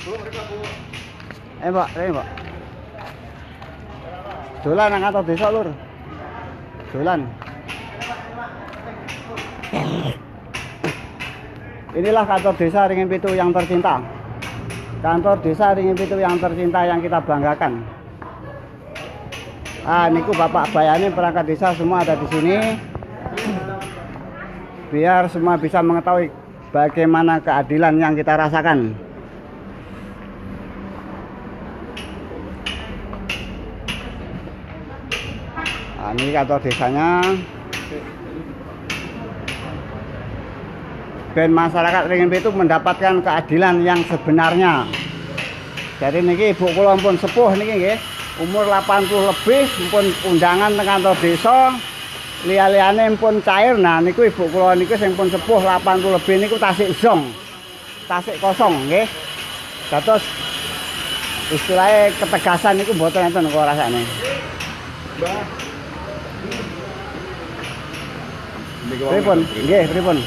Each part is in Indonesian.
Mbak, ini Mbak. Dolan nang kantor desa, Lur. Dolan. Inilah kantor desa Ringin Pitu yang tercinta. Kantor desa Ringin Pitu yang tercinta yang kita banggakan. Niku Bapak Bayani perangkat desa semua ada di sini. Biar semua bisa mengetahui bagaimana keadilan yang kita rasakan. Ini kantor desanya. Ben masyarakat Ringin Pitu mendapatkan keadilan yang sebenarnya. Jadi niki ibu kula pun sepuh niki nggih, umur 80 lebih, pun undangan teng kantor desa. Liya-liyane pun cair. Nah niku ibu kula niku sing pun sepuh 80 lebih niku tasik zong. Tasik kosong nggih. Dados istilahnya ketegasan niku mboten enten kok rasane. Mbah. Pripun? Nggih, pripun?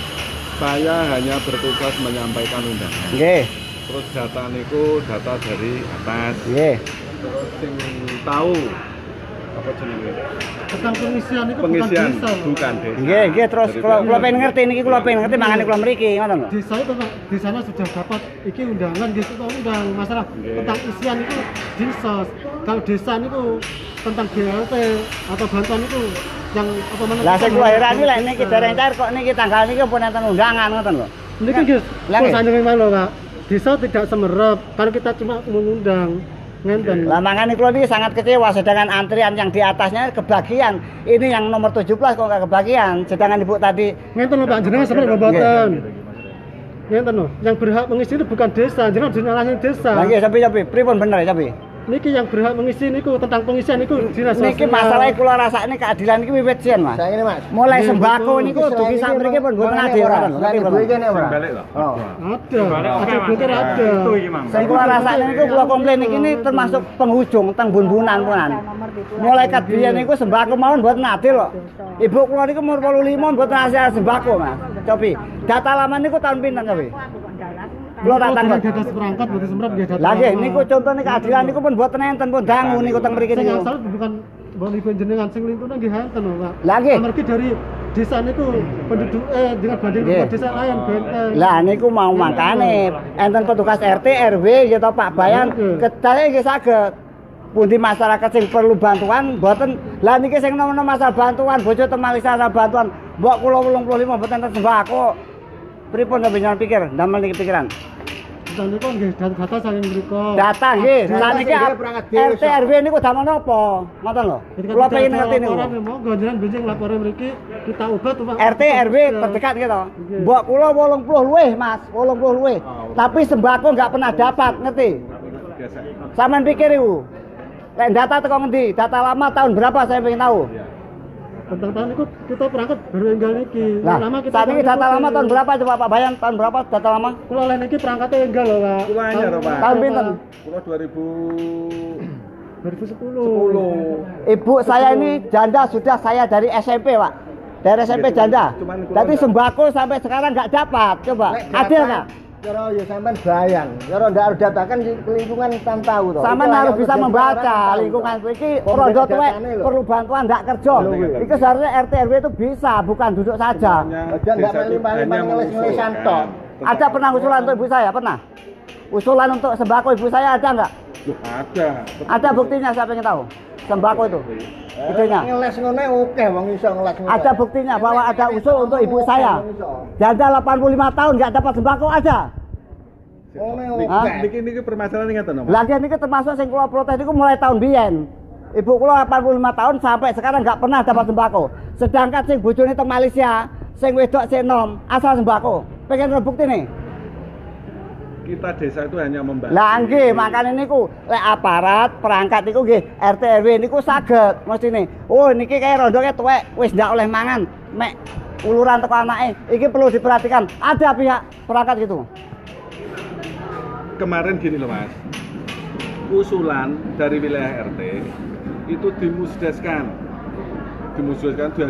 Saya hanya bertugas menyampaikan undangan. Nggih. Terus data niku data dari atas. Nggih. Terus sing tahu apa jenenge? Tentang pengisian itu Pengisian bukan desa. bukan desa. Nggih, nggih, terus kula pengen ngerti niki, kula pengen ngerti mangane kula mriki, ngoten lho. Desa itu di sana sudah dapat iki undangan gitu, undang masalah tentang isian itu dinsos. Kalau desa itu tentang BLT atau bantuan itu yang apa mana? Lah sing kula heran iki lek niki dereng cair kok niki tanggal niki pun enten undangan ngoten lho. Niki nggih, Lah, nggih. pesan yang mana, Pak? Desa tidak semerap kalau kita cuma mengundang. Ngenten. Lah mangane kula niki sangat kecewa sedangkan antrian yang di atasnya kebagian. Ini yang nomor 17 kok enggak kebagian. Sedangkan Ibu tadi Ngenten lho Pak, jenengan semerap mboten. Ngenten lho, yang berhak mengisi itu bukan desa, jenengan dinalahin desa. Lah nggih sapi pripun bener ya sapi? Niki yang berhak mengisi niku tentang pengisian niku dinas sosial. Niki masalahnya kula rasakne keadilan niki wiwit sian, Mas. Saya ini Mas. Mulai Iya, sembako betul. niku dugi sak mriki pun mboten adil kan. Lah ibu iki ne ora. Balik lho. Oh. Ada butir ada. Sing kula rasakne niku kula komplain iki ini termasuk penghujung teng bun-bunan punan. Mulai kat biyen niku sembako mawon mboten adil kok. Ibu kula niku umur 85 mboten asal sembako, Mas. Cobi, data lama niku tahun pinten cobi? Kula tak takon. Data seperangkat berarti semerap nggih data. Lah nggih niku contone keadilan niku pun mboten enten pun dangu niku teng mriki Sing niku. asal bukan mbok ibu jenengan sing lingkungan nggih enten lho, Pak. Lah nggih. Amargi dari desa niku penduduk dengan banding Nggih. desa lain benteng. Lah niku mau makane enten petugas RT RW gitu Pak Bayan kedale nggih saged. Pundi masyarakat sing perlu bantuan mboten. Lah niki sing nono masalah bantuan bojo temalisa masalah bantuan mbok kula 85 mboten enten sembako. Pripun sampeyan pikir damel niki pikiran? Data niku nggih data saking mriku. Data nggih, Data saniki sing perangkat desa. RT RW niku damel napa? Ngoten lho. Kula pengen ngerti niku. Monggo jenengan benjing laporan mriki kita ubah tuh Pak. RT RW terdekat gitu. Mbok kula 80 luwih, Mas, 80 luwih. Tapi sembako enggak pernah dapat, ngerti? Sampeyan pikir iku. Lek data teko ngendi? Data lama tahun berapa saya pengen tahu. Tentang tahun itu kita perangkat baru enggal niki. Lah, saat ini data lama tahun berapa coba Pak Bayan? Tahun berapa data lama? Kula lek niki perangkatnya enggal lho, Pak. Kula anyar, Pak. Tahun pinten? Kula 2010. Ibu saya ini janda sudah saya dari SMP, Pak. Dari SMP janda. Tapi sembako sampai sekarang nggak dapat. Coba, adil nggak? Cara ya sampean bayang, cara ndak harus datakan di lingkungan tan tahu to. Sampean harus bisa membaca lingkungan iki rondo tuwek perlu bantuan ndak kerja. Iki seharusnya RT RW itu bisa, bukan duduk saja. Aja ndak limpah-limpah ngeles-ngelesan tok. Ada pernah usulan untuk ibu saya? Pernah? Usulan untuk sembako ibu saya ada nggak? Ada. Ada buktinya, saya pengen tahu. Sembako itu. Itunya. Ngeles ngene oke wong iso ngeles. Ada buktinya bahwa ada usul untuk ibu saya. Janda 85 tahun nggak dapat sembako ada. Ngene Hah? oke. Niki permasalahan ngeten, Mas. Lagi ini termasuk sing kula protes niku mulai tahun biyen. Ibu kula 85 tahun sampai sekarang nggak pernah dapat sembako. Sedangkan sing bojone teng Malaysia, sing wedok sing enom asal sembako. Pengen bukti nih. Kita desa itu hanya membantu. Lah nggih, makane niku lek aparat perangkat niku nggih RT RW niku saged mestine. Oh niki kae rondoke tuwek wis ndak oleh mangan, mek uluran teko anake. Iki perlu diperhatikan. Ada pihak perangkat gitu. Kemarin gini loh Mas. Usulan dari wilayah RT itu dimusdeskan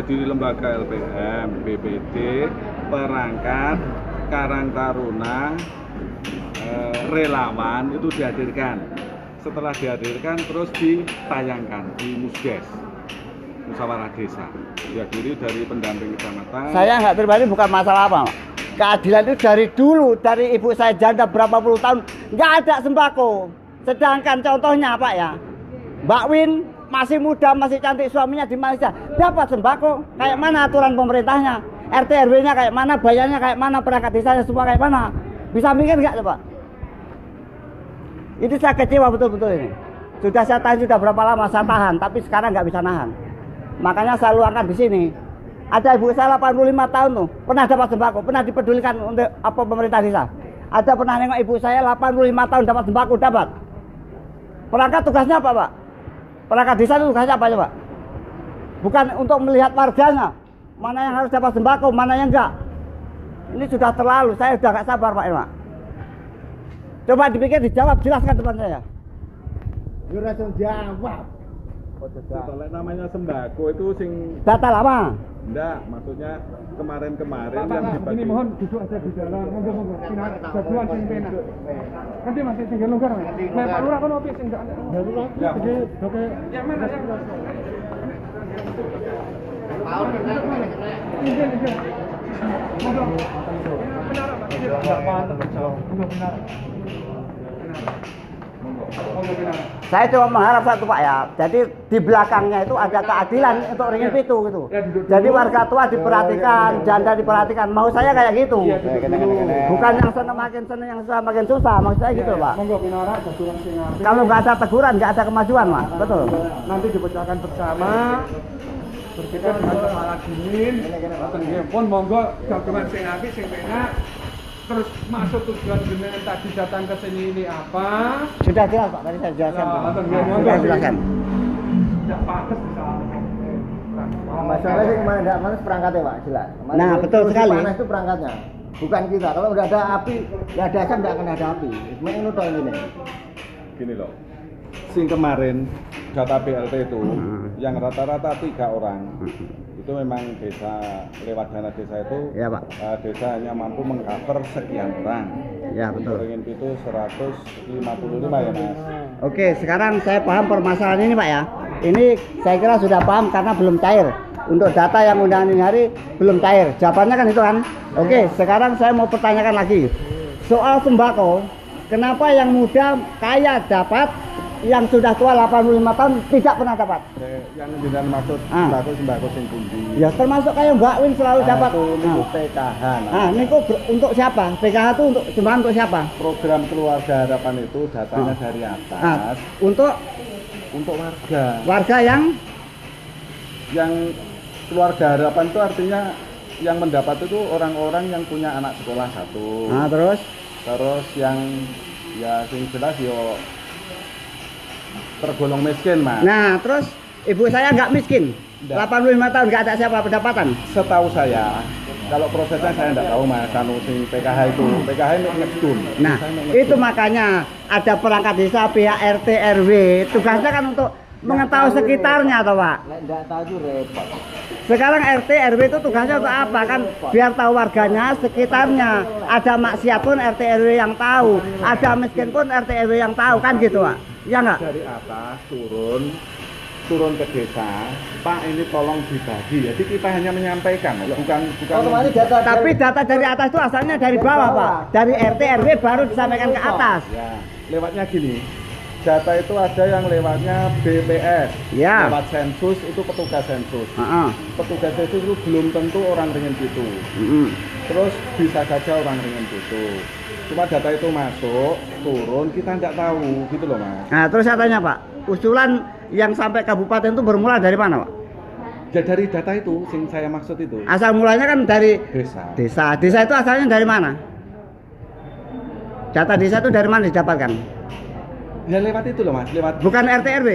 di lembaga LPM, BPD, perangkat, Karang Taruna, relawan itu dihadirkan. Setelah dihadirkan terus ditayangkan di Musdes, musyawarah desa, dihadiri dari pendamping kecamatan. Saya nggak pribadi bukan masalah apa, Pak. Keadilan itu dari dulu, dari ibu saya janda berapa puluh tahun nggak ada sembako. Sedangkan contohnya Pak ya, Mbak Win masih muda, masih cantik, suaminya di Malaysia dapat sembako. Kayak mana aturan pemerintahnya, RT RW-nya kayak mana, bayarnya kayak mana, perangkat desanya semua kayak mana? Bisa mikir nggak Pak? Itu saya kecewa betul-betul ini. Sudah saya tahan, sudah berapa lama saya tahan, tapi sekarang nggak bisa nahan. Makanya saya luangkan di sini. Ada ibu saya 85 tahun tuh, pernah dapat sembako, pernah dipedulikan untuk apa pemerintah desa. Ada pernah nengok ibu saya 85 tahun dapat sembako, dapat. Perangkat tugasnya apa Pak? Perangkat desa itu tugasnya apa ya Pak? Bukan untuk melihat warganya, mana yang harus dapat sembako, mana yang enggak. Ini sudah terlalu, saya sudah nggak sabar Pak Pak. Coba dipikir, dijawab, jelaskan depan saya. Yo langsung jawab. Kalau namanya sembako itu sing Data lama. enggak, maksudnya kemarin-kemarin yang dibagi. Ini mohon duduk aja di dalam. Monggo. Sinar jagoan sing penak. Nanti masih tinggal longgar. Nah, Pak Lurah kono piye sing enggak? Ya, Jadi oke. Yang mana? Monggo. Benar. Saya cuma mengharap satu Pak ya, jadi di belakangnya itu ada keadilan untuk ringin pitu gitu. Jadi warga tua diperhatikan, janda diperhatikan. Mau saya kayak gitu. Bukan yang seneng makin seneng, yang susah makin susah. Maksud saya gitu Pak. Monggo pinara jagoan sing apik. Kalau nggak ada teguran, nggak ada kemajuan Mas. Betul. Nanti dipecahkan bersama. Berpikir dengan kepala dingin. Ngoten nggih, pun monggo jagoan sing apik sing penak. Terus maksud tujuan jenengan tadi datang ke sini ini apa? Sudah jelas Pak, tadi saya jelaskan. Sudah jelaskan. Tidak pantas bisa. Masalahnya sih kemarin enggak panas perangkatnya Pak, jelas. Kemarin Nah, betul sekali. Panas itu perangkatnya. Bukan kita. Kalau udah ada api, nggak ada asap nggak akan ada api. Cuma ini toh ini. Gini loh, sing kemarin data BLT itu yang rata-rata 3 orang itu memang desa lewat dana desa itu Ya Pak. Desa hanya mampu mengcover sekian orang. Ya betul. Ringin itu 155 ya Mas. Oke, sekarang saya paham permasalahan ini Pak ya. Ini saya kira sudah paham karena belum cair. Untuk data yang undangan ini hari belum cair. Jawabannya kan itu kan. Oke, sekarang saya mau pertanyakan lagi. Soal sembako, kenapa yang muda kaya dapat, yang sudah tua 85 tahun tidak pernah dapat? Yang jenengan maksud sembako sing pundi? Ya termasuk kayak Mbak Win selalu dapat. Itu PKH. Ini kok untuk siapa? PKH itu untuk cuma untuk siapa? Program keluarga harapan itu datanya dari atas untuk Warga yang keluarga harapan itu artinya yang mendapat itu orang-orang yang punya anak sekolah 1. Terus yang ya sing jelas yo tergolong miskin Mas. Nah terus ibu saya nggak miskin, 85 tahun nggak ada siapa pendapatan. Setahu saya, kalau prosesnya saya nggak tahu Mas, anu sing PKH itu, PKH ini ngedum. Nah itu makanya ada perangkat desa, pihak RT RW, tugasnya kan untuk mengetahui sekitarnya toh Pak. Nggak tahu itu repot. Sekarang RT RW itu tugasnya untuk apa kan? Biar tahu warganya, sekitarnya. Ada maksiat pun RT RW yang tahu, ada miskin pun RT RW yang tahu kan gitu Pak. Ya nggak? Dari atas turun ke desa, Pak ini tolong dibagi. Jadi kita hanya menyampaikan, bukan. Tapi data dari atas itu asalnya dari bawah Pak. Dari RT RW baru disampaikan ke atas. Ya, lewatnya gini. Data itu ada yang lewatnya BPS, Ya. lewat sensus itu petugas sensus. Petugas sensus itu belum tentu orang ringin pitu. Terus bisa saja orang ringin pitu. Cuma data itu masuk, turun, kita nggak tahu, gitu loh Mas. Nah terus saya tanya Pak, usulan yang sampai kabupaten itu bermula dari mana Pak? Ya dari data itu, yang saya maksud itu. Asal mulanya kan dari Desa. Desa itu asalnya dari mana? Data desa itu dari mana didapatkan? Ya lewat itu loh Mas, lewat. Bukan RT RW.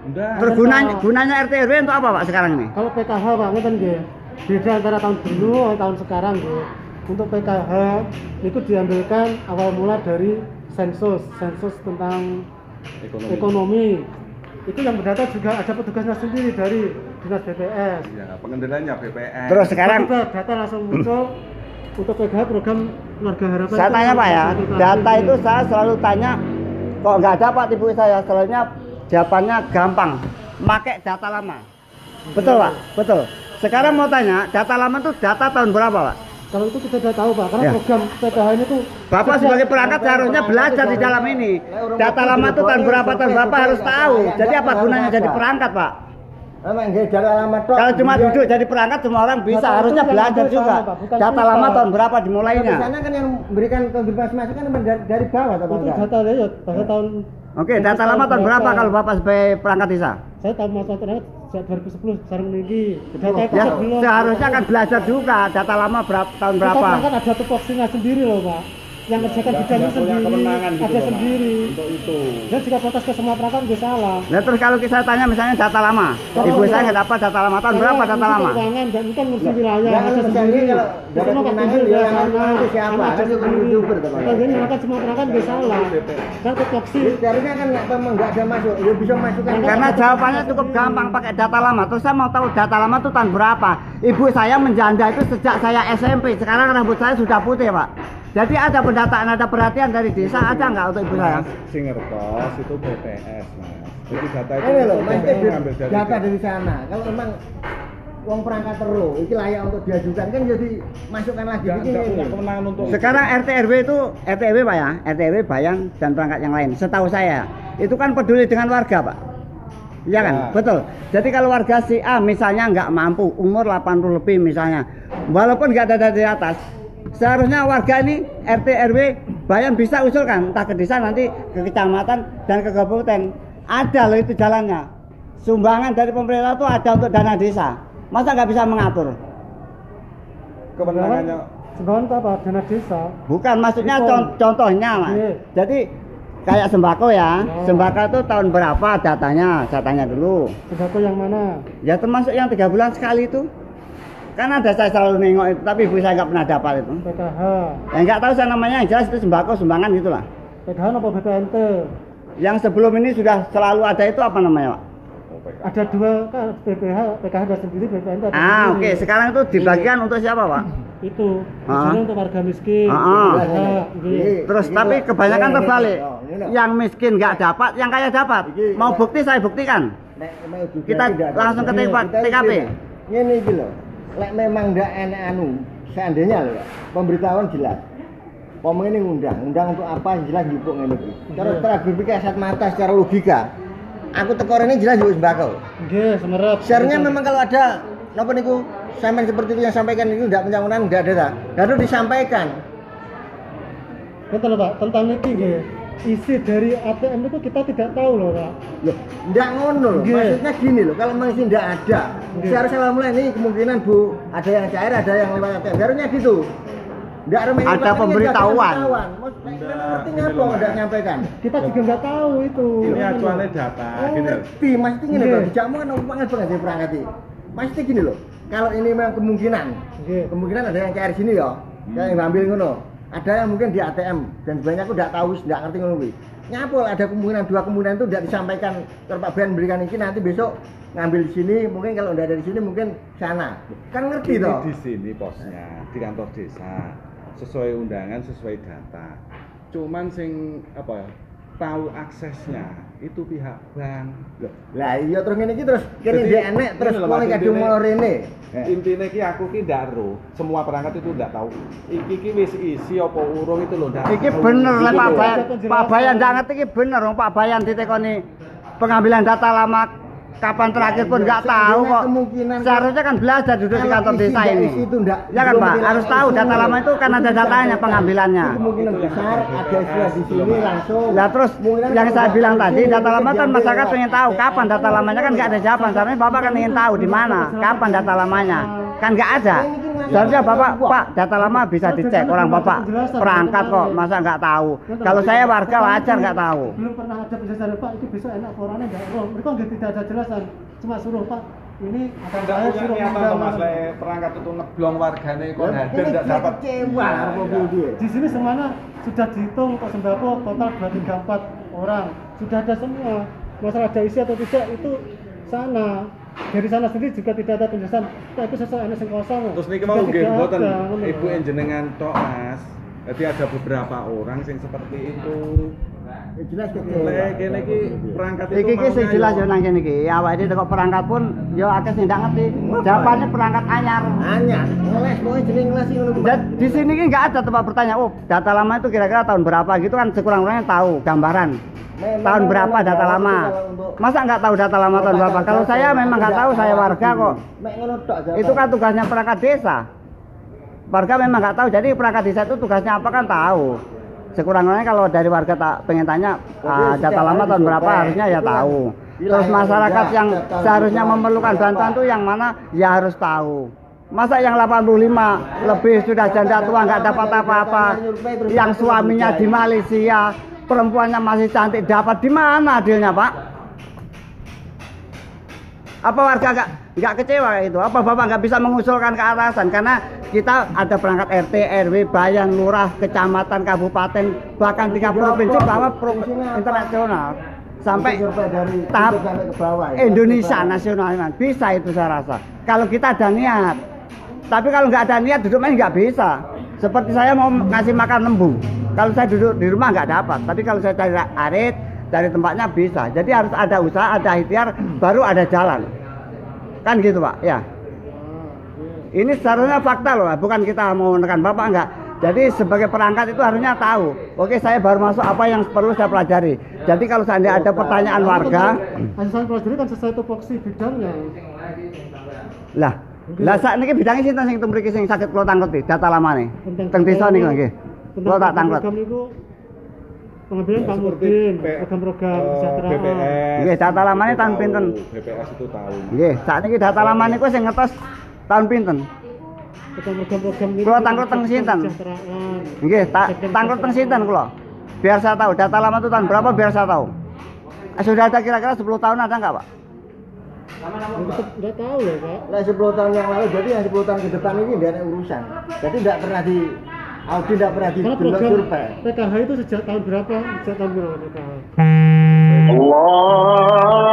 Enggak. Terus gunanya RT RW untuk apa Pak sekarang ini? Kalau PKH Pak, ngeten nggih. Beda antara tahun dulu dan tahun sekarang nggih. Untuk PKH itu diambilkan awal mula dari sensus tentang ekonomi. Itu yang berdata juga ada petugasnya sendiri dari Dinas BPS. Ya, pengendaliannya BPS. Terus sekarang tiba data langsung muncul untuk PKH program Keluarga Harapan. Saya itu tanya Pak ya, satu data keluarga. itu saya selalu tanya, kok nggak dapat ibu saya, selalunya jawabannya gampang, pakai data lama. Betul Pak, betul. Sekarang mau tanya, data lama itu data tahun berapa Pak? Kalau itu kita sudah tahu Pak, karena Ya. program PKH ini tuh Bapak sebagai perangkat seharusnya belajar di dalam ini. Data lama itu tahun berapa harus tahu. Jadi apa gunanya jadi perangkat Pak? Emang nggih data lama tok. Kalau cuma duduk jadi perangkat semua orang bisa, Data harusnya itu belajar yang juga. sama, Pak, bukan Data kita. lama tahun berapa Di dimulainya? sana kan yang memberikan konfirmasi masuk kan dari bawah atau itu enggak? data ya, data tahun. Oke, data lama tahun berapa kalau Bapak sebagai perangkat desa? Saya tahun masa terakhir sejak 2010 sekarang ini. Data itu Ya, belum. seharusnya kan belajar juga data lama tahun Kita berapa. kan ada tupoksinya sendiri loh Pak. Yang kerjakan Nggak bidangnya punya sendiri, kewenangan gitu ada loh, Pak, sendiri. untuk itu. Dan jika protes ke semua perangkat nggak salah. Nah terus kalau saya tanya misalnya data lama, ibu saya nggak dapat data lama tahun berapa data lama? Keuangan dan itu kan ngurusin wilayah. Ya, ada kalau sendiri. misalnya kalau Itu dapat mah kewenangan, kunjung ya, ke sana. itu siapa? Kan ada Kan itu sendiri. youtuber, teman. Kalau dia nyalakan semua perangkat nggak salah. Kan tupoksi. Seharusnya kan nggak ada masuk, ya bisa masukkan. Karena jawabannya cukup gampang pakai data lama. Terus saya mau tahu data lama itu tahun berapa. Ibu saya menjanda itu sejak saya SMP. Sekarang rambut saya sudah putih Pak. Jadi ada pendataan, ada perhatian dari desa, ada nggak untuk ibu saya? Sing ngertos itu BPS Mas. Jadi data itu Ini loh, Mas, BPS itu ngambil dari data dari sana. Kalau memang uang perangkat terus, itu layak untuk diajukan kan jadi masukkan lagi. nggak punya kewenangan untuk Sekarang RT RW itu RT RW Pak ya, RT RW Bayan dan perangkat yang lain. Setahu saya itu kan peduli dengan warga Pak. Iya kan, Ya. betul. Jadi kalau warga si A misalnya nggak mampu, umur 80 lebih misalnya, walaupun nggak ada dari atas, seharusnya warga ini RT RW Bayan bisa usulkan entah ke desa nanti ke kecamatan dan ke kabupaten. Ada loh itu jalannya. Sumbangan dari pemerintah itu ada untuk dana desa. Masa nggak bisa mengatur? kewenangannya. Sumbangan itu apa? Dana desa. Bukan, maksudnya Impor. contohnya Mas. Iya. Jadi kayak sembako ya. Oh. Sembako itu tahun berapa datanya? Saya tanya dulu. Sembako yang mana? Ya termasuk yang 3 bulan sekali itu. Kan ada saya selalu nengok itu, tapi ibu saya nggak pernah dapat itu. PKH. Ya nggak tahu saya namanya, yang jelas itu sembako sumbangan gitulah. PKH apa BPNT? Yang sebelum ini sudah selalu ada itu apa namanya Pak? Ada dua kan, PKH ada sendiri, BPNT ada Ah sendiri. oke, sekarang itu dibagikan untuk siapa Pak? Itu Ah. tujuannya untuk warga miskin. Ah. PKH, nggih. Terus Ini tapi loh. kebanyakan Ini, terbalik. ini loh. Yang miskin nggak dapat, yang kaya dapat. Mau bukti saya buktikan. Kita langsung ke TKP. Ini gitu loh. Lek memang ndak enak seandainya loh, pemberitahuan jelas. Ngomong ini undang untuk apa jelas jupuk ngene iki. Cara berpikir kasat mata secara logika. Aku tekor ini jelas juga sembako. Nggih, semerap. Seharusnya memang kalau ada napa niku sampean seperti itu yang sampaikan itu ndak pencangunan ndak ada ta. Harus disampaikan. Betul Pak, tentang niki nggih. Isi dari ATM itu kita tidak tahu loh Pak. Loh, ndak ngono loh. Nggih. Maksudnya gini loh, kalau masih ndak ada, Nggih. seharusnya awal mulai ini kemungkinan Bu, ada yang cair, ada yang lewat ATM. Seharusnya gitu. Ndak ada Ada pemberitahuan. Maksudnya artinya apa ndak nyampaikan? Kita juga nggak tahu itu. Ini acuannya data Oh, gini loh. ngerti, maksudnya gini Nggih. loh, dijamu kan umpamanya banget sih perangkat ini. Maksudnya gini loh, kalau ini memang Nggih. kemungkinan ada yang cair sini ya, yang ngambil ngono. Ada yang mungkin di ATM dan sebenarnya aku nggak tahu, nggak ngerti ngono kuwi. Nyapol ada kemungkinan dua kemungkinan itu tidak disampaikan ke Pak Ben berikan ini nanti besok ngambil di sini, mungkin kalau udah dari sini mungkin sana. Kan ngerti Ini toh. di sini posnya di kantor desa sesuai undangan sesuai data. Cuman sing apa ya tahu aksesnya itu pihak bank. Loh, Lah iya terus ngene iki terus kene Jadi, dia enek terus ini loh, mulai Mas, kadung intine- mau rene. intinya ki aku ki ndak ero. Semua perangkat itu ndak tahu. Iki ki wis isi apa urung itu lho ndak. Iki tahu. bener lah Gitu Pak loh. Bayan. Pak Bayan nggak ngerti iki bener wong Pak Bayan ditekoni pengambilan data lama kapan terakhir pun nggak tahu kok. Kemungkinan Seharusnya kan belajar duduk di kalau kantor isi desa ndak ini. isi itu ndak, Ya kan belum Pak, dilakukan harus tahu data semua. lama itu kan ada datanya disampaikan. pengambilannya. Itu kemungkinan besar ada istilah di sini langsung. Lah terus Kemungkinan yang kalau saya nggak bilang di tadi sini, data lama mungkin kan diambil masyarakat lewat pengen tahu ATM. kapan data lamanya kan nggak ada jawaban. Seharusnya Bapak kan ingin tahu di mana, kapan data lamanya. Kan nggak ada. Seharusnya Bapak, Pak, data lama bisa dicek orang Bapak perangkat kok, masa nggak tahu. Kalau saya warga wajar nggak tahu. Belum pernah ada penjelasan Pak, itu besok enak orangnya nggak roh. Mereka nggak tidak ada jelasan, cuma suruh Pak. Ini Kan ndak punya niatan to Mas lek perangkat itu ngeblong wargane kok hadir ndak dapat. Kecewa Iya, apa iya. dia. Di sini semuanya sudah dihitung kok sembako total 234 orang. Sudah ada semua. Masalah ada isi atau tidak itu sana. Dari sana sendiri juga tidak ada penjelasan. Kok itu sesuai anak yang kosong. Terus niki Juga mau nggih tidak mboten ada, ngono. ibu jenengan tok Mas. Jadi ada beberapa orang yang seperti itu. Ya jelas gitu. Kene iki perangkat itu Iki sing jelas yo nang kene iki. Awake dhewe kok perangkat pun yo akeh sing ndak ngerti. Jawabannya perangkat anyar. Anyar, ngeles pokoknya jeneng ngeles iki ngono. Dan di sini ki nggak ada tempat bertanya, oh data lama itu kira-kira tahun berapa gitu kan sekurang-kurangnya tahu gambaran. Tahun berapa data lama? Masa nggak tahu data lama tahun berapa? Kalau saya memang nggak tahu, saya warga kok. Mek ngono tok jawaban. Itu kan tugasnya perangkat desa. Warga memang nggak tahu, jadi perangkat desa itu tugasnya apa kan tahu. Sekurang-kurangnya kalau dari warga tak pengen tanya data lama tahun berapa harusnya ya tahu. Terus masyarakat yang seharusnya memerlukan bantuan tuh yang mana ya harus tahu. Masa yang 85 lebih sudah janda tua nggak dapat apa-apa, yang suaminya di Malaysia, perempuannya masih cantik dapat, di mana adilnya Pak? Apa warga nggak kecewa kayak itu? Apa Bapak nggak bisa mengusulkan ke atasan? Karena kita ada perangkat RT, RW, bayan, lurah, kecamatan, kabupaten, bahkan 3 provinsi bahwa internasional sampai tahap Indonesia nasional bisa itu saya rasa. Kalau kita ada niat, tapi kalau nggak ada niat duduk main nggak bisa. Seperti saya mau ngasih makan lembu, kalau saya duduk di rumah nggak dapat. Tapi kalau saya cari arit, dari tempatnya bisa. Jadi harus ada usaha, ada ikhtiar, baru ada jalan. Kan gitu Pak, ya. Ini seharusnya fakta loh, bukan kita mau menekan Bapak enggak. Jadi sebagai perangkat itu harusnya tahu. Oke, saya baru masuk apa yang perlu saya pelajari. Jadi kalau seandainya ada pertanyaan warga, asal pelajari kan sesuai tupoksi bidangnya. lah saat ini bidangnya sinten sing mriki sing saged kula tangkleti data lamane. Teng desa niku nggih. Kula tak tangklet. Pengambilan Pak Murdin, program-program kesejahteraan. BPS. Nggih, data lamane tahun pinten? BPS itu tahu. Nggih, saat ini data lamane niku sing ngetos tahun pinten? Program-program ini. Kula tangklet teng sinten? Nggih, tangklet teng sinten kula? Biar saya tahu data lama itu tahun berapa biar saya tahu. Sudah ada kira-kira 10 tahun ada enggak, Pak? Enggak tahu ya, Pak. Nah, 10 tahun yang lalu jadi yang 10 tahun ke depan ini tidak ada urusan. Jadi tidak pernah di audit, tidak pernah di survei. PKH itu sejak tahun berapa? Sejak tahun berapa PKH?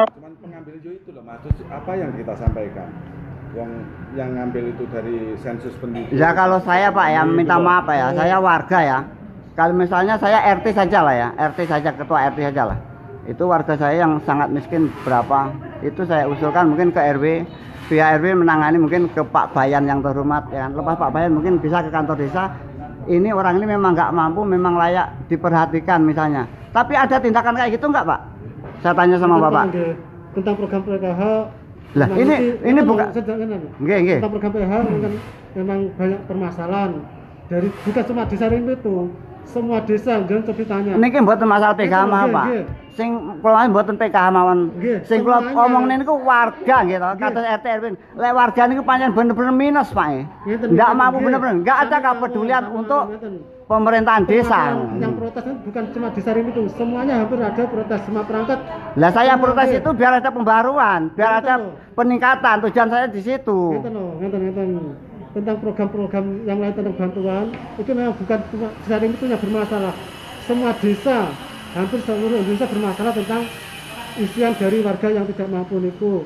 Cuman pengambil itu loh Mas, terus apa yang kita sampaikan? Yang ngambil itu dari sensus penduduk. Ya kalau saya Pak ya minta maaf Pak ya, saya warga ya. Kalau misalnya saya RT saja lah ya, RT saja, ketua RT saja lah. Itu warga saya yang sangat miskin berapa, itu saya usulkan mungkin ke RW. Pihak RW menangani mungkin ke Pak Bayan yang terhormat ya kan. Lepas Pak Bayan mungkin bisa ke kantor desa. Ini orang ini memang nggak mampu, memang layak diperhatikan misalnya. Tapi ada tindakan kayak gitu nggak Pak? Saya tanya sama Bapak. Tentang program PKH. Lah ini bukan. Nggih. Tentang program PKH memang banyak permasalahan. Dari bukan cuma desa Rimbo itu, semua desa jangan coba tanya. Niki mboten masalah PKH mawon Pak. Sing kula mboten PKH mawon. Sing kula omong niku warga nggih to, kados RT RW. Lek warga niku pancen bener-bener minus Pak. Ndak mampu bener-bener, enggak ada kepedulian untuk pemerintahan desa. Yang protes itu bukan cuma desa Rimbo itu, semuanya hampir ada protes, semua perangkat. Lah saya protes itu biar ada pembaruan, biar ada peningkatan. Tujuan saya di situ. Ngeten. Tentang program-program yang lain tentang bantuan itu memang bukan cuma desa Rimbo itu yang bermasalah. Semua desa, hampir seluruh Indonesia bermasalah tentang isian dari warga yang tidak mampu niku.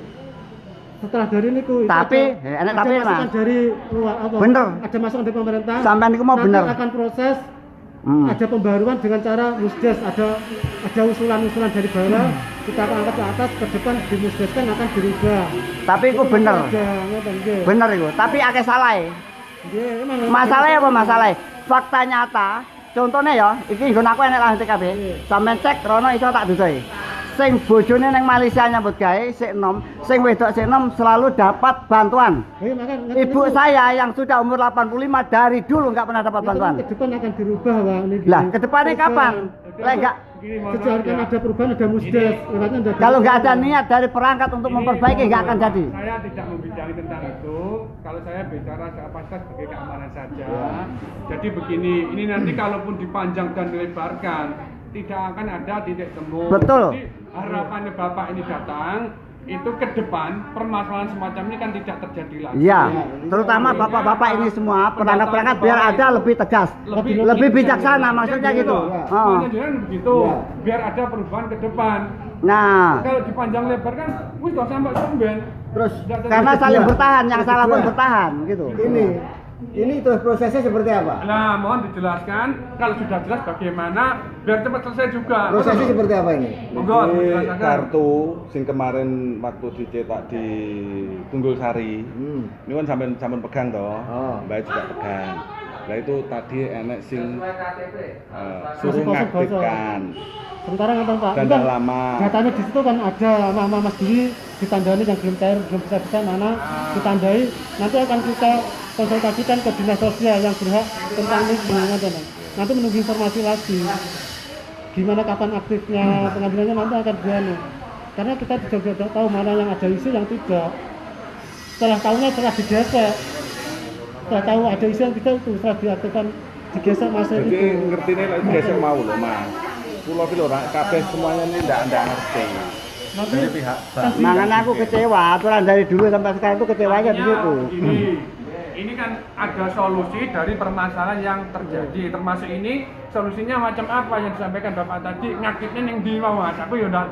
Setelah dari niku tapi ada tapi masukan Mas. dari luar apa? Bener. Ada masukan dari pemerintah. Sampai niku mau bener. Akan proses ada pembaruan dengan cara musdes, ada usulan-usulan dari bawah, kita akan angkat ke atas, ke depan dimusdeskan akan dirubah. Tapi itu bener. Bener itu, tapi akeh salah. Masalahnya apa masalah? Fakta nyata. Contohnya ya, iki nggon aku enek lah TKB. Sampeyan cek rono iso tak dudoi. Sing bojone ning Malaysia nyambut gawe sik enom, sing wedok sik enom selalu dapat bantuan. Ibu saya yang sudah umur 85 dari dulu nggak pernah dapat bantuan. Ke depan akan dirubah, Bang. Lah, ke depannya kapan? Lek enggak sejarahkan ada perubahan, ada musdes. Kalau nggak ada niat dari perangkat untuk memperbaiki nggak akan jadi. Saya tidak membincang tentang itu. Kalau saya bicara kapasitas sebagai keamanan saja. Jadi begini, ini nanti kalaupun dipanjang dan dilebarkan, tidak akan ada titik temu. Betul. Jadi harapannya Bapak ini datang, itu ke depan permasalahan semacam ini kan tidak terjadi lagi. Iya, terutama bapak-bapak ini semua perangkat-perangkat biar ada lebih tegas, lebih bijaksana maksudnya gitu. Jangan begitu, biar ada perubahan ke depan. Nah, Kalau dipanjang lebar kan, wis sampai tumben. Terus karena saling bertahan, yang salah pun bertahan gitu. ini Ini terus prosesnya seperti apa? Nah, mohon dijelaskan kalau sudah jelas bagaimana biar cepat selesai juga. Prosesnya seperti apa ini? Monggo Ini dijelaskan. kartu sing kemarin waktu dicetak di Tunggul Sari. Ini kan sampean pegang toh. Oh. Mbak juga pegang. Lah itu tadi enek sing suruh ngaktifkan. Sementara nonton Pak, Dan itu kan lama. datanya di situ kan ada nama Mas Dwi ditandai yang belum cair, belum bisa mana ditandai. Nanti akan kita konsultasikan ke dinas sosial yang berhak tentang ini. Nanti menunggu informasi lagi. Gimana kapan aktifnya pengambilannya nanti akan dianu. Karena kita juga tidak tahu mana yang ada isi yang tidak. Setelah tahunya setelah digesek. Setelah tahu ada isi yang tidak itu setelah diaktifkan digesek masa Jadi itu. ngertine lek gesek mau lho, Mas. Pulau ki lho kabeh semuanya ini ndak ngerti. Nanti Dari pihak bank. Makanya aku kecewa, aturan dari dulu sampai sekarang itu kecewanya di situ. Ini kan ada solusi dari permasalahan yang terjadi, termasuk ini solusinya macam apa yang disampaikan Bapak tadi, ngaktifin yang di bawah, aku ya udah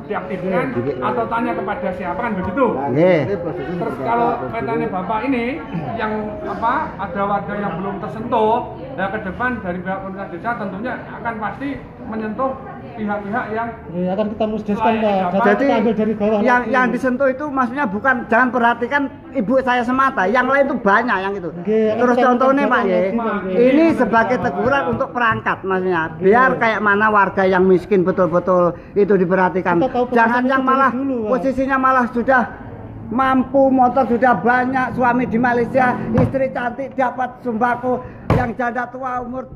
diaktifkan atau tanya kepada siapa kan begitu. Nggih. Terus kalau kaitannya Bapak ini yang apa ada warga yang belum tersentuh, ya ke depan dari pihak pemerintah desa tentunya akan pasti menyentuh pihak-pihak yang ya, akan kita musdeskan Pak. Data Jadi kita ambil dari bawah. yang disentuh itu maksudnya bukan jangan perhatikan ibu saya semata, yang lain itu banyak yang itu. Nggih, Terus kita contohnya bukan Pak ya, nggih. ini sebagai teguran untuk perangkat maksudnya, biar kayak mana warga yang miskin betul-betul itu diperhatikan. Kita tahu Jangan permasalahan yang itu malah dari dulu, Pak. posisinya malah sudah mampu, motor sudah banyak, suami di Malaysia, istri cantik dapat sembako, yang janda tua umur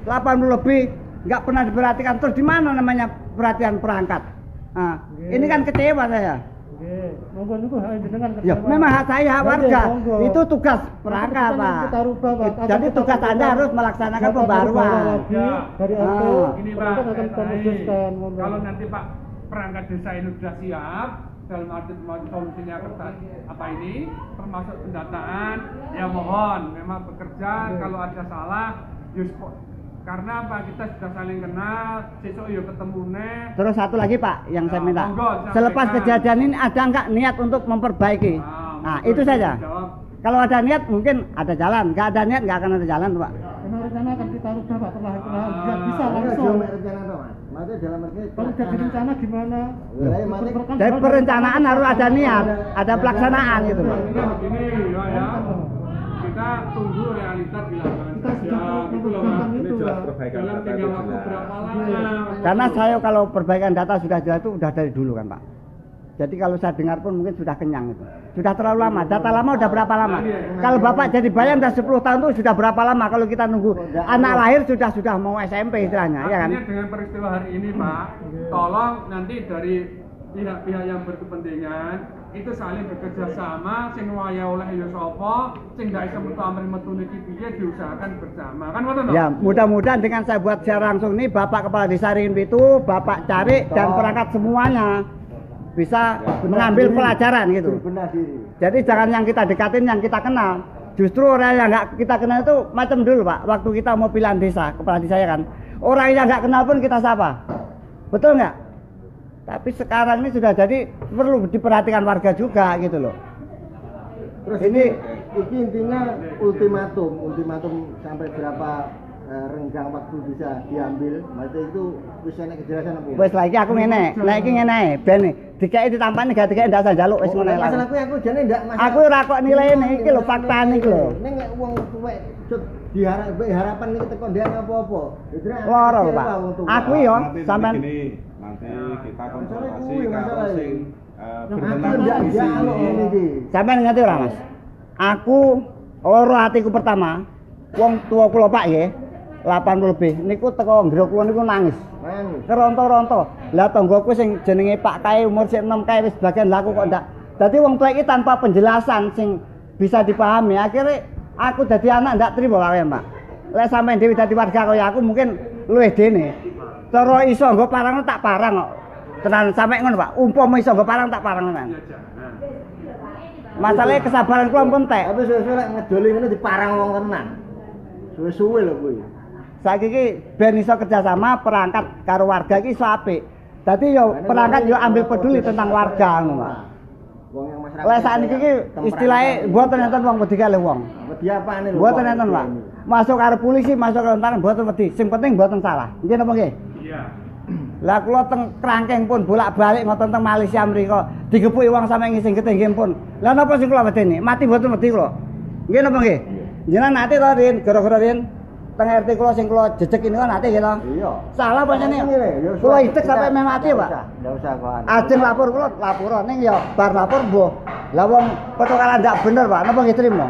80 lebih nggak pernah diperhatikan. Terus di mana namanya perhatian perangkat? Nah, ini kan kecewa saya. Nggih, monggo niku hak jenengan Ya, memang hak saya, hak warga. monggo. Itu tugas perangkat, Kita Pak. kita rubah, Pak. Jadi tugas Anda harus melaksanakan pembaruan. Lagi dari RT. ini Pak, Perangkat akan kita baik. musdeskan, monggo. Kalau nanti Pak perangkat desa ini sudah siap dalam arti solusinya kertas apa ini termasuk pendataan, ya mohon memang bekerja kalau ada salah karena apa kita sudah saling kenal, besok yuk ketemu nih. Terus satu lagi Pak, yang saya Ya, minta. monggo, sampaikan. Selepas kejadian ini ada nggak niat untuk memperbaiki? Nah, monggo, itu saja. dijawab. Kalau ada niat mungkin ada jalan, nggak ada niat nggak akan ada jalan, Pak. Memang rencana akan kita rubah Pak perlahan-lahan. Nggak bisa Ada langsung. dalam rencana toh, Mas? Maksudnya dalam artinya Kalau jadi rencana gimana? Dari perencanaan harus ada niat, ada pelaksanaan gitu, Pak. Ini begini ya. Kita tunggu realitas di lapangan Kita saja. sudah Gitu loh, memperjuangkan Mas. itu, Ini jelas Pak. perbaikan Dalam data tinggal itu waktu jelas. berapa lama? Karena saya kalau perbaikan data sudah jelas itu udah dari dulu kan, Pak. Jadi kalau saya dengar pun mungkin sudah kenyang itu. Sudah terlalu lama. Data lama udah berapa lama? Kalau Bapak jadi bayan udah 10 tahun itu sudah berapa lama? Kalau kita nunggu anak lahir sudah mau SMP istilahnya, ya kan? Artinya dengan peristiwa hari ini Pak, tolong nanti dari pihak-pihak yang berkepentingan itu saling bekerja sama, sing waya oleh ya sapa, sing gak iso metu amri metu niki piye diusahakan bersama. Kan ngoten toh? Ya, mudah-mudahan dengan saya buat secara langsung ini Bapak Kepala Desa Ringin Pitu, Bapak cari dan perangkat semuanya bisa mengambil pelajaran gitu. Benar diri. Jadi jangan yang kita dekatin yang kita kenal. Justru orang yang nggak kita kenal itu macam dulu Pak, waktu kita mau pilihan desa, kepala desa ya kan. Orang yang nggak kenal pun kita sapa. Betul nggak? Tapi sekarang ini sudah jadi perlu diperhatikan warga juga gitu loh. Terus Ini ini intinya ultimatum sampai berapa renggang waktu bisa diambil, maksudnya itu bisa nek kejelasan apa? wis lagi aku ngene, nek iki ngene, ben dikeki ditampani gak dikeki ndak usah njaluk wis ngono lah. Masalah aku jane ndak masalah. Aku ora kok nilaine iki lho faktane iki lho. Ning nek wong tuwek harapan niki teko ndek apa-apa. Loro lho, Pak. Aku yo Nanti sampean begini, nanti kita konsultasi kuwi karo masalah sing Aku berkenan ndak di dialog sini. niki. sampean ngerti ora Mas? Aku loro hatiku pertama, wong tua kula Pak nggih, 80 lebih niku teko ngrok kula niku nangis. Nangis. Keronto-ronto. Lah tanggoku sing jenenge Pak Kae umur sik 6 kae wis bagian laku kok ndak. Dadi wong tuwa iki tanpa penjelasan sing bisa dipahami, akhirnya aku dadi anak ndak trimo wae, Pak. Lek sampean dhewe dadi warga kaya aku mungkin luwih dene. Cara iso nggo parang tak parang kok. Tenan sampe ngono, Pak. Umpama iso nggo parang tak parang tenan. Masalahnya kesabaran kula pun entek. Tapi suwe-suwe lek ngedoli ngono diparang wong tenan. Suwe-suwe lho kuwi. Saiki iki ben iso kerjasama perangkat karo warga iki iso apik. Dadi yo perangkat yo ambil peduli tentang warga ngono, Pak. Wong yang masyarakat. Lah sakniki iki istilahnya mboten enten wong wedi kalih wong. diapane lho. Mboten enten, Pak. Masuk karo polisi, masuk karo tentara mboten wedi. Sing penting mboten salah. Nggih napa nggih? Iya. Lah kula teng Krangkeng pun bolak-balik ngoten teng Malaysia mriku. Digepuki wong sampe ngising getih pun. Lah napa sing kula wedeni? Mati mboten wedi kula. Nggih napa nggih? Jenengan nate to, Rin, gara-gara Rin teng RT kula sing kula jejeg ini kan nate nggih to. Iya. Salah pancene. Kula itek sampe meh mati, Pak. Enggak usah kok. Ajeng lapor kula lapor ning ya bar lapor mbuh. Lah wong pertukaran ndak bener, Pak. Napa nggih trimo?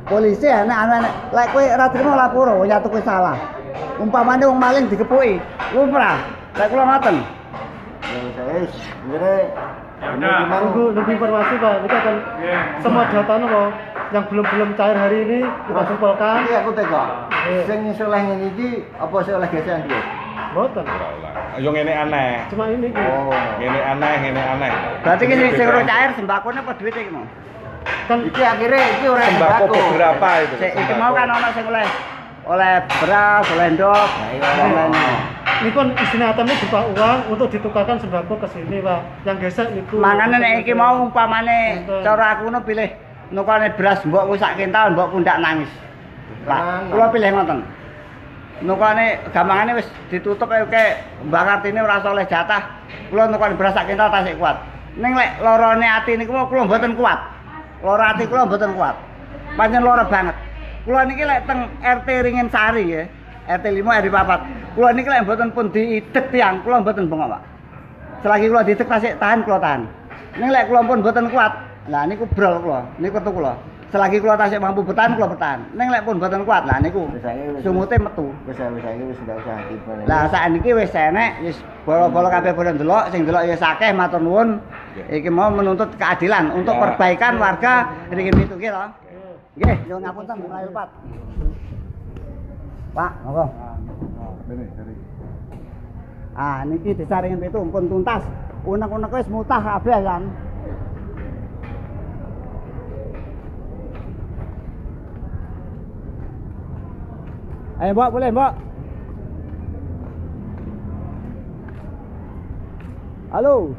Polisi anak-anak lek kowe ora trimo lapor, ya tuku salah. Umpamane wong maling digepuki, lumrah. Lek kula ngoten. Ya wis, ngene. Ya udah. Nunggu informasi Pak, kita akan Iya. semua data nopo yang belum cair hari ini kita simpulkan. Iki aku teko. Sing iso oleh ngene iki apa sing oleh gesekan iki? Boten. Yo ngene aneh. Cuma ini Ki. Oh. Ngene aneh. Berarti ki sing ora cair sembakone apa duwite iki mau? Kan Iki akhirnya iki ora Sembako beberapa itu. Sik iki mau kan ana sing oleh beras, oleh ndok, ini kan isinya ATM berupa uang untuk ditukarkan sembako ke sini Pak. Yang gesek niku. mangane nek iki mau umpamane cara aku ngono pilih nukane beras mbok kuwi sak kental mbok pundak nangis. Pak, kula pilih ngoten. Nukane gampangane wis ditutup kayak Mbak Kartini ora usah oleh jatah. Kula nukane beras sak kental tasik kuat. Ning lek lorone ati niku kula mboten kuat. Lara ati kula mboten kuat. Pancen lara banget. Kula niki lek teng RT Ringin Sari ya. RT 5 RT 4. Kula niki lek mboten pun diidek tiyang, kula mboten bengok, Pak. Selagi kula diidek tasik tahan kula tahan. Ning lek kula pun mboten kuat. Lah niku brol kula, niku metu kula. Selagi kula tasik mampu bertahan kula bertahan. Ning lek pun mboten kuat, lah niku sumute metu. Wis saiki wis ndak usah tipe. Lah sakniki wis enek, wis bolo-bolo kabeh padha ndelok, sing ndelok ya akeh matur nuwun. Iki mau menuntut keadilan untuk perbaikan warga Ringin Pitu nggih to. Nggih, nyuwun ngapunten mlayu Pak. Pak, monggo. Ini dari Ah, niki desa Ringin Pitu pun tuntas. Unek-unek wis mutah kabeh kan. Ayo, Mbak, boleh, Mbak. Halo.